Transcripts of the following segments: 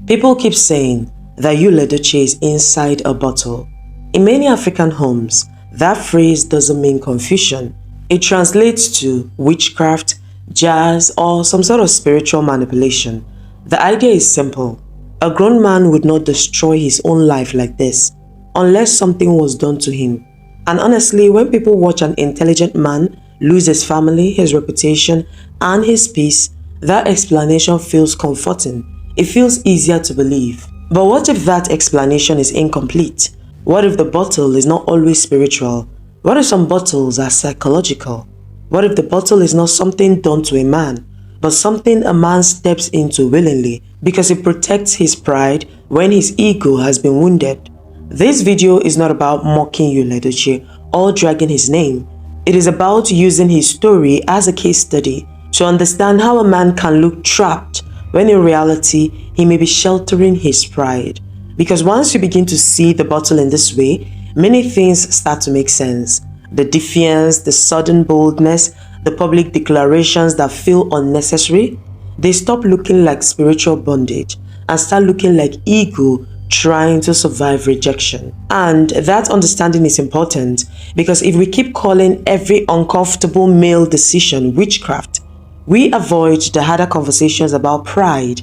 People keep saying that Yul Edochie is inside a bottle. In many African homes, that phrase doesn't mean confusion. It translates to witchcraft, jazz, or some sort of spiritual manipulation. The idea is simple. A grown man would not destroy his own life like this unless something was done to him. And honestly, when people watch an intelligent man lose his family, his reputation, and his peace, that explanation feels comforting. It feels easier to believe. But what if that explanation is incomplete? What if the bottle is not always spiritual? What if some bottles are psychological? What if the bottle is not something done to a man, but something a man steps into willingly because it protects his pride when his ego has been wounded? This video is not about mocking Yul Edochie or dragging his name. It is about using his story as a case study to understand how a man can look trapped when in reality he may be sheltering his pride. Because once you begin to see the bottle in this way, many things start to make sense. The defiance, the sudden boldness, the public declarations that feel unnecessary, they stop looking like spiritual bondage and start looking like ego trying to survive rejection. And that understanding is important because if we keep calling every uncomfortable male decision witchcraft, we avoid the harder conversations about pride,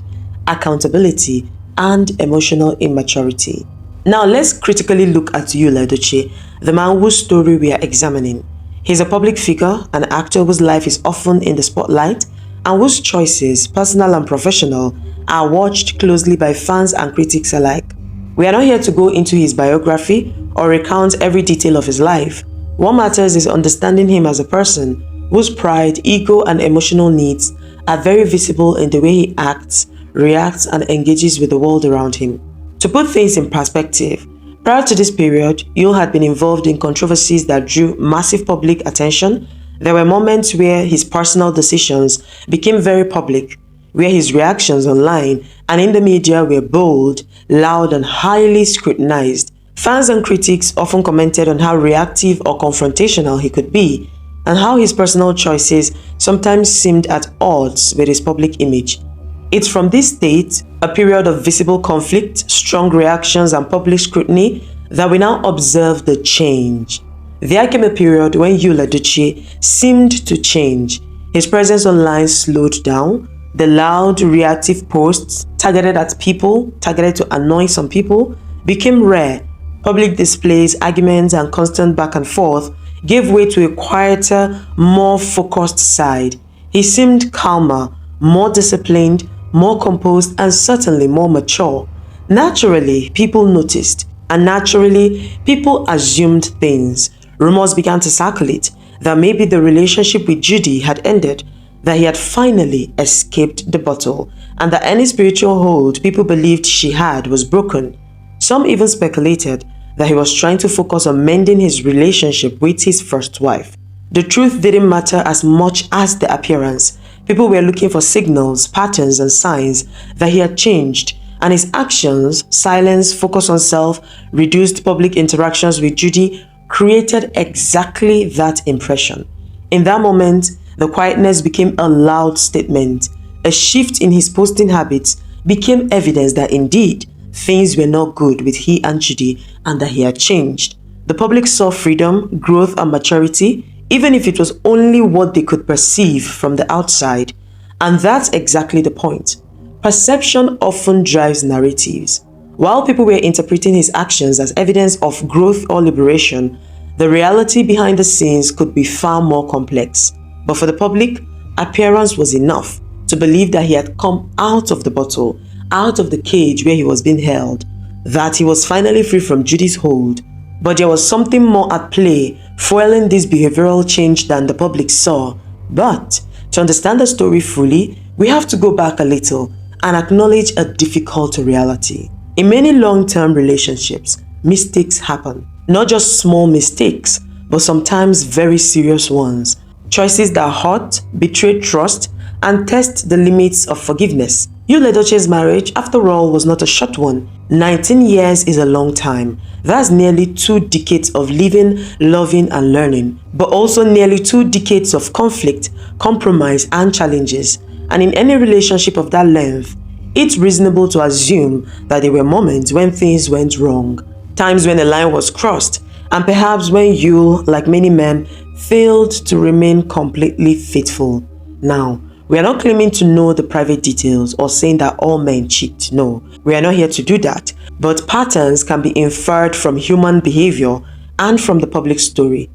accountability, and emotional immaturity. Now let's critically look at Yul Edochie, the man whose story we are examining. He's a public figure, an actor whose life is often in the spotlight, and whose choices, personal and professional, are watched closely by fans and critics alike. We are not here to go into his biography or recount every detail of his life. What matters is understanding him as a person whose pride, ego, and emotional needs are very visible in the way he acts, reacts, and engages with the world around him. To put things in perspective, prior to this period, Yul had been involved in controversies that drew massive public attention. There were moments where his personal decisions became very public, where his reactions online and in the media were bold, loud, and highly scrutinized. Fans and critics often commented on how reactive or confrontational he could be, and how his personal choices sometimes seemed at odds with his public image. It's from this state, a period of visible conflict, strong reactions, and public scrutiny, that we now observe the change. There came a period when Yul Edochie seemed to change. His presence online slowed down. The loud, reactive posts targeted at people, targeted to annoy some people, became rare. Public displays, arguments, and constant back and forth gave way to a quieter, more focused side. He seemed calmer, more disciplined, more composed, and certainly more mature. Naturally, people noticed, and naturally, people assumed things. Rumors began to circulate that maybe the relationship with Judy had ended, that he had finally escaped the bottle, and that any spiritual hold people believed she had was broken. Some even speculated that he was trying to focus on mending his relationship with his first wife. The truth didn't matter as much as the appearance. People were looking for signals, patterns, and signs that he had changed, and his actions, silence, focus on self, reduced public interactions with Judy, created exactly that impression. In that moment, the quietness became a loud statement. A shift in his posting habits became evidence that indeed, things were not good with he and Judy and that he had changed. The public saw freedom, growth, and maturity, even if it was only what they could perceive from the outside. And that's exactly the point. Perception often drives narratives. While people were interpreting his actions as evidence of growth or liberation, the reality behind the scenes could be far more complex. But for the public, appearance was enough to believe that he had come out of the bottle, out of the cage where he was being held, that he was finally free from Judy's hold. But there was something more at play, fueling this behavioral change than the public saw. But to understand the story fully, we have to go back a little and acknowledge a difficult reality. In many long-term relationships, mistakes happen. Not just small mistakes, but sometimes very serious ones. Choices that hurt, betray trust, and test the limits of forgiveness. Yul Edochie's marriage, after all, was not a short one. 19 years is a long time. That's nearly 2 decades of living, loving, and learning, but also nearly 2 decades of conflict, compromise, and challenges. And in any relationship of that length, it's reasonable to assume that there were moments when things went wrong, times when a line was crossed, and perhaps when Yul, like many men, failed to remain completely faithful. Now, we are not claiming to know the private details or saying that all men cheat. No, we are not here to do that. But patterns can be inferred from human behavior and from the public story.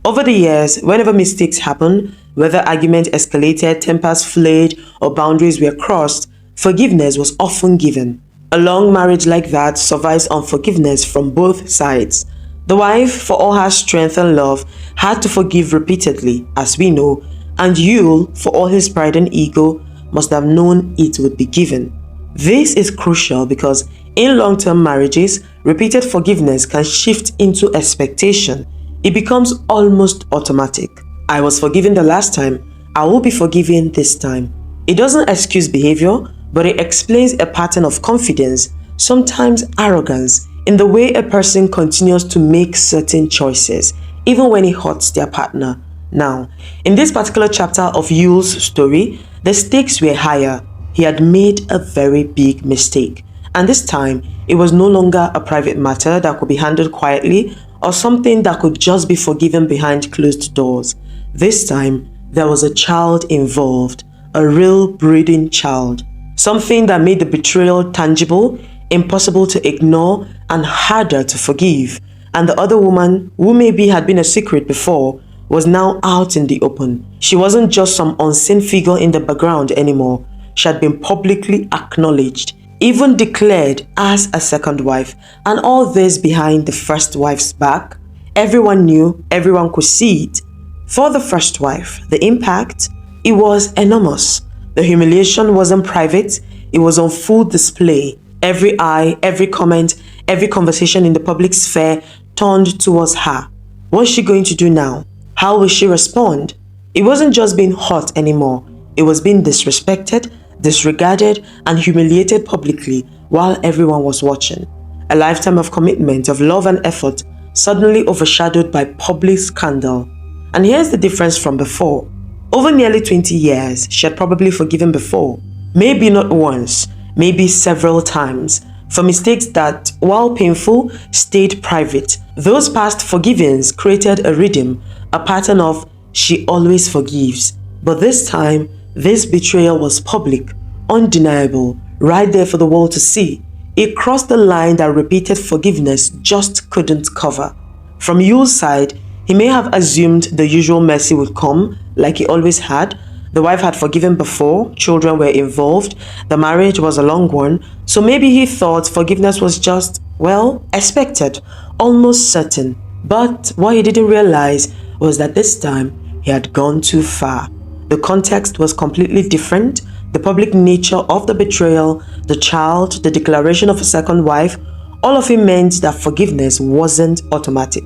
Over the years, whenever mistakes happen, whether argument escalated, tempers flared, or boundaries were crossed, forgiveness was often given. A long marriage like that survives unforgiveness from both sides. The wife, for all her strength and love, had to forgive repeatedly, as we know, and Yul, for all his pride and ego, must have known it would be given. This is crucial because in long-term marriages, repeated forgiveness can shift into expectation. It becomes almost automatic. I was forgiven the last time, I will be forgiven this time. It doesn't excuse behavior, but it explains a pattern of confidence, sometimes arrogance, in the way a person continues to make certain choices, even when it hurts their partner. Now, in this particular chapter of Yul's story, the stakes were higher. He had made a very big mistake, and this time, it was no longer a private matter that could be handled quietly or something that could just be forgiven behind closed doors. This time, there was a child involved, a real breathing child, something that made the betrayal tangible, impossible to ignore, and harder to forgive. And the other woman, who maybe had been a secret before, was now out in the open. She wasn't just some unseen figure in the background anymore. She had been publicly acknowledged, even declared as a second wife, and all this behind the first wife's back. Everyone knew, everyone could see it. For the first wife, the impact, it was enormous. The humiliation wasn't private, it was on full display. Every eye, every comment, every conversation in the public sphere turned towards her. What's she going to do now? How will she respond? It wasn't just being hurt anymore. It was being disrespected, disregarded, and humiliated publicly while everyone was watching. A lifetime of commitment, of love and effort, suddenly overshadowed by public scandal. And here's the difference from before. Over nearly 20 years, she had probably forgiven before. Maybe not once, maybe several times, for mistakes that, while painful, stayed private. Those past forgivings created a rhythm, a pattern of she always forgives. But this time, this betrayal was public, undeniable, right there for the world to see. It crossed the line that repeated forgiveness just couldn't cover. From Yul's side, he may have assumed the usual mercy would come, like he always had. The wife had forgiven before, children were involved, the marriage was a long one, so maybe he thought forgiveness was just, well, expected, almost certain. But what he didn't realize was that this time he had gone too far. The context was completely different. The public nature of the betrayal, the child, the declaration of a second wife, all of it meant that forgiveness wasn't automatic.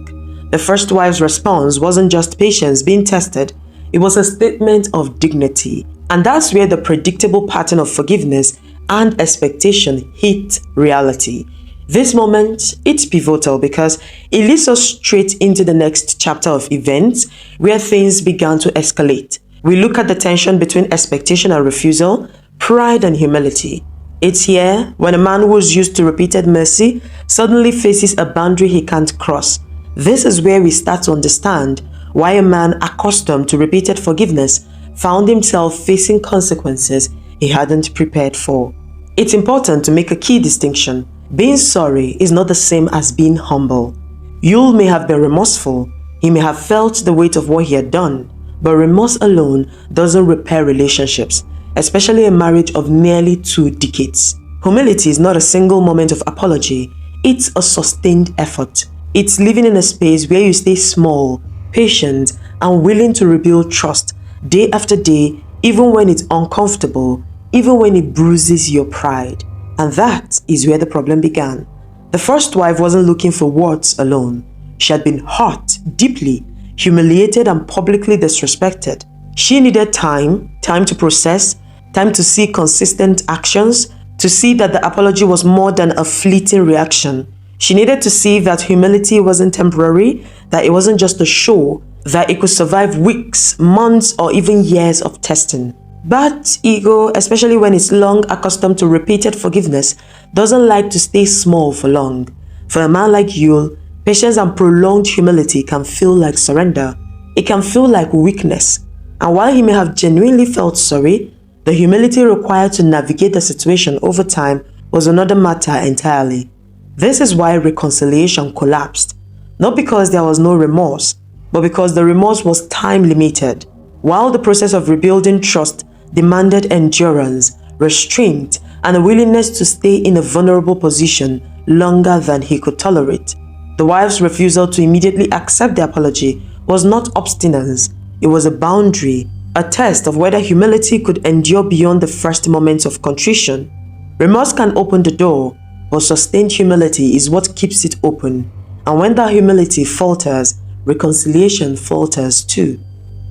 The first wife's response wasn't just patience being tested, it was a statement of dignity. And that's where the predictable pattern of forgiveness and expectation hit reality. This moment, it's pivotal because it leads us straight into the next chapter of events where things began to escalate. We look at the tension between expectation and refusal, pride and humility. It's here when a man who's used to repeated mercy suddenly faces a boundary he can't cross. This is where we start to understand why a man accustomed to repeated forgiveness found himself facing consequences he hadn't prepared for. It's important to make a key distinction. Being sorry is not the same as being humble. Yul may have been remorseful, he may have felt the weight of what he had done, but remorse alone doesn't repair relationships, especially a marriage of nearly 2 decades. Humility is not a single moment of apology, it's a sustained effort. It's living in a space where you stay small, patient, and willing to rebuild trust day after day, even when it's uncomfortable, even when it bruises your pride. And that is where the problem began. The first wife wasn't looking for words alone. She had been hurt deeply, humiliated, and publicly disrespected. She needed time to process, time to see consistent actions, to see that the apology was more than a fleeting reaction. She needed to see that humility wasn't temporary, that it wasn't just a show, that it could survive weeks, months, or even years of testing. But ego, especially when it's long accustomed to repeated forgiveness, doesn't like to stay small for long. For a man like Yul, patience and prolonged humility can feel like surrender. It can feel like weakness. And while he may have genuinely felt sorry, the humility required to navigate the situation over time was another matter entirely. This is why reconciliation collapsed. Not because there was no remorse, but because the remorse was time limited. While the process of rebuilding trust demanded endurance, restraint, and a willingness to stay in a vulnerable position longer than he could tolerate. The wife's refusal to immediately accept the apology was not obstinance, it was a boundary, a test of whether humility could endure beyond the first moments of contrition. Remorse can open the door, but sustained humility is what keeps it open. And when that humility falters, reconciliation falters too.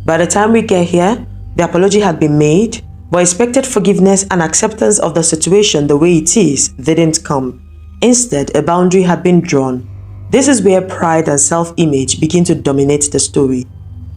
By the time we get here, the apology had been made, but expected forgiveness and acceptance of the situation the way it is didn't come. Instead, a boundary had been drawn. This is where pride and self-image begin to dominate the story.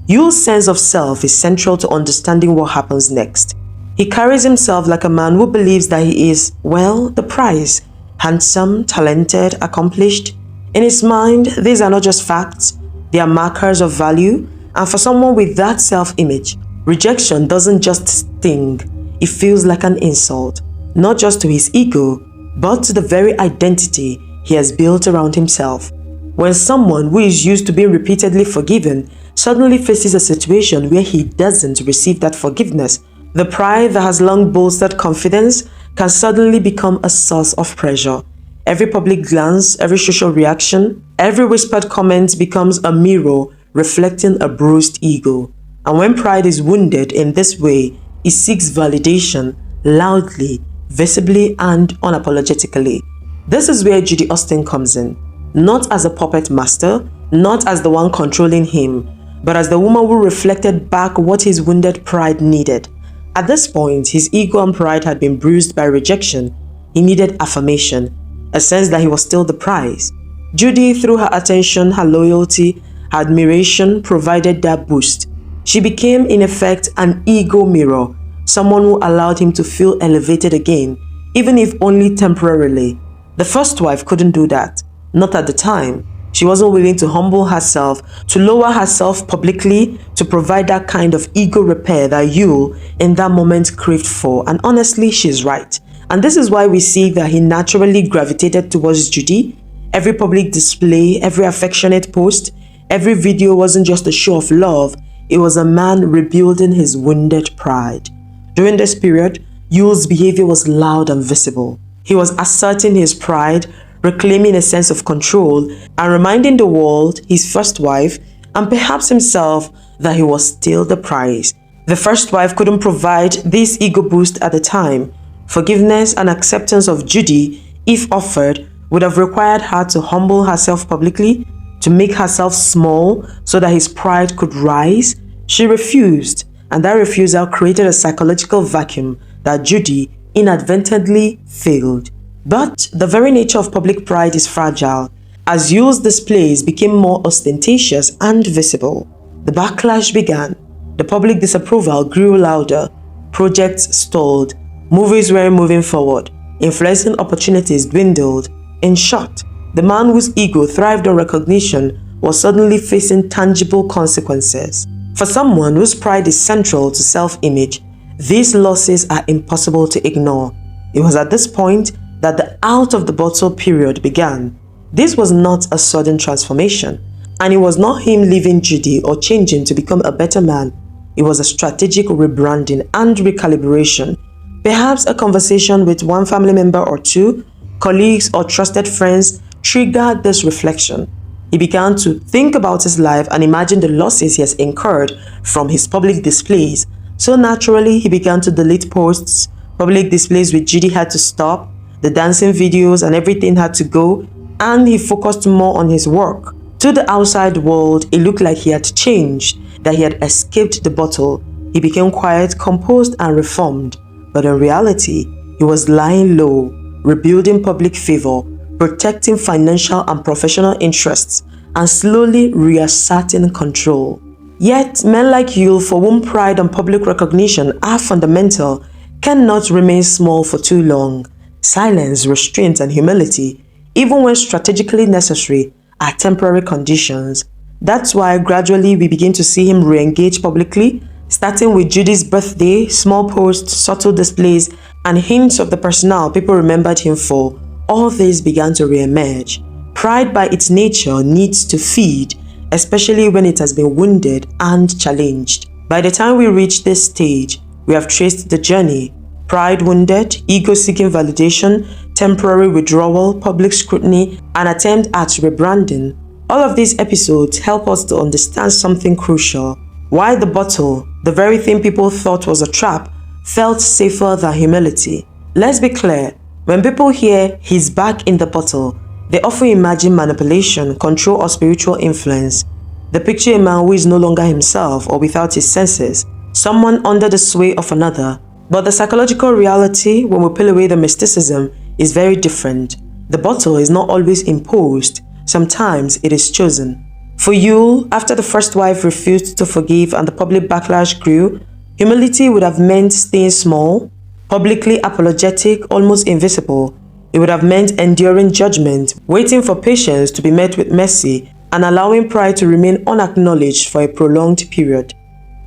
Yul's sense of self is central to understanding what happens next. He carries himself like a man who believes that he is, well, the prize. Handsome, talented, accomplished. In his mind, these are not just facts, they are markers of value, and for someone with that self-image, rejection doesn't just sting, it feels like an insult, not just to his ego, but to the very identity he has built around himself. When someone who is used to being repeatedly forgiven suddenly faces a situation where he doesn't receive that forgiveness, the pride that has long bolstered confidence can suddenly become a source of pressure. Every public glance, every social reaction, every whispered comment becomes a mirror reflecting a bruised ego. And when pride is wounded in this way, it seeks validation loudly, visibly, and unapologetically. This is where Judy Austin comes in, not as a puppet master, not as the one controlling him, but as the woman who reflected back what his wounded pride needed. At this point, his ego and pride had been bruised by rejection. He needed affirmation, a sense that he was still the prize. Judy, through her attention, her loyalty, her admiration, provided that boost. She became, in effect, an ego mirror, someone who allowed him to feel elevated again, even if only temporarily. The first wife couldn't do that, not at the time. She wasn't willing to humble herself, to lower herself publicly, to provide that kind of ego repair that Yul, in that moment, craved for. And honestly, she's right. And this is why we see that he naturally gravitated towards Judy. Every public display, every affectionate post, every video wasn't just a show of love. It was a man rebuilding his wounded pride. During this period, Yul's behavior was loud and visible. He was asserting his pride, reclaiming a sense of control, and reminding the world, his first wife, and perhaps himself, that he was still the prize. The first wife couldn't provide this ego boost at the time. Forgiveness and acceptance of Judy, if offered, would have required her to humble herself publicly, to make herself small so that his pride could rise. She refused, and that refusal created a psychological vacuum that Judy inadvertently filled. But the very nature of public pride is fragile. As Yul's displays became more ostentatious and visible, the backlash began. The public disapproval grew louder. Projects stalled. Movies weren't moving forward. Influencing opportunities dwindled. In short, the man whose ego thrived on recognition was suddenly facing tangible consequences. For someone whose pride is central to self-image, these losses are impossible to ignore. It was at this point that the out-of-the-bottle period began. This was not a sudden transformation, and it was not him leaving Judy or changing to become a better man. It was a strategic rebranding and recalibration. Perhaps a conversation with one family member or two, colleagues or trusted friends triggered this reflection. He began to think about his life and imagine the losses he has incurred from his public displays. So naturally, he began to delete posts. Public displays with Judy had to stop. The dancing videos and everything had to go, and he focused more on his work. To the outside world, it looked like he had changed, that he had escaped the bottle. He became quiet, composed, and reformed. But in reality, he was lying low, rebuilding public favor, protecting financial and professional interests, and slowly reasserting control. Yet, men like Yul, for whom pride and public recognition are fundamental, cannot remain small for too long. Silence, restraint, and humility, even when strategically necessary, are temporary conditions. That's why gradually we begin to see him re-engage publicly, starting with Judy's birthday, small posts, subtle displays, and hints of the personnel people remembered him for. All this began to re-emerge. Pride by its nature needs to feed, especially when it has been wounded and challenged. By the time we reach this stage, we have traced the journey. Pride wounded, ego-seeking validation, temporary withdrawal, public scrutiny, and attempt at rebranding. All of these episodes help us to understand something crucial. Why the bottle, the very thing people thought was a trap, felt safer than humility. Let's be clear, when people hear "he's back in the bottle," they often imagine manipulation, control, or spiritual influence. They picture a man who is no longer himself or without his senses, someone under the sway of another. But the psychological reality, when we peel away the mysticism, is very different. The bottle is not always imposed. Sometimes it is chosen. For Yul, after the first wife refused to forgive and the public backlash grew, humility would have meant staying small, publicly apologetic, almost invisible. It would have meant enduring judgment, waiting for patience to be met with mercy, and allowing pride to remain unacknowledged for a prolonged period.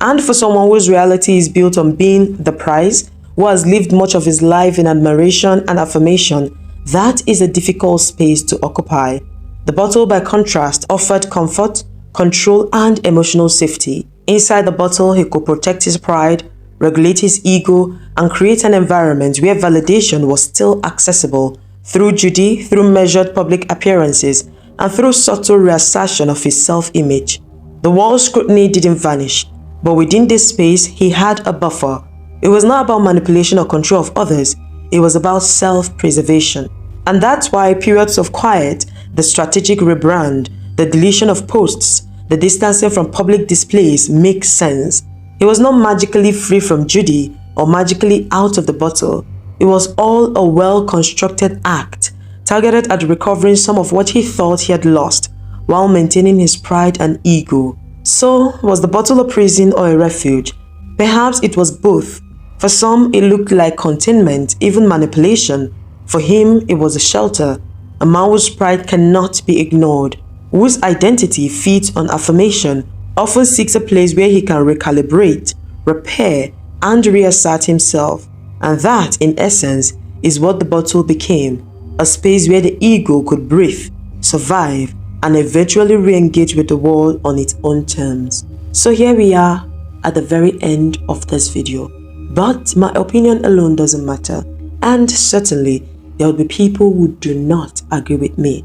And for someone whose reality is built on being the prize, who has lived much of his life in admiration and affirmation, that is a difficult space to occupy. The bottle, by contrast, offered comfort, control, and emotional safety. Inside the bottle, he could protect his pride, regulate his ego, and create an environment where validation was still accessible through Judy, through measured public appearances, and through subtle reassertion of his self-image. The world's scrutiny didn't vanish, but within this space, he had a buffer. It was not about manipulation or control of others, it was about self-preservation. And that's why periods of quiet, the strategic rebrand, the deletion of posts, the distancing from public displays make sense. He was not magically free from Judy or magically out of the bottle. It was all a well-constructed act, targeted at recovering some of what he thought he had lost, while maintaining his pride and ego. So, was the bottle a prison or a refuge? Perhaps it was both. For some, it looked like containment, even manipulation. For him, it was a shelter. A man whose pride cannot be ignored, whose identity feeds on affirmation, often seeks a place where he can recalibrate, repair, and reassert himself. And that, in essence, is what the bottle became, a space where the ego could breathe, survive, and eventually re-engage with the world on its own terms. So here we are at the very end of this video. But my opinion alone doesn't matter, and certainly there will be people who do not agree with me.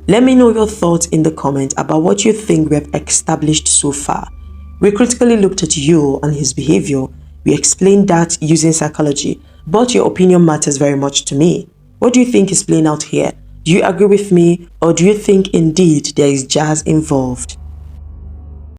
Let me know your thoughts in the comments about what you think we have established so far. We critically looked at Yul and his behavior. We explained that using psychology, but your opinion matters very much to me. What do you think is playing out here? Do you agree with me, or do you think indeed there is jazz involved?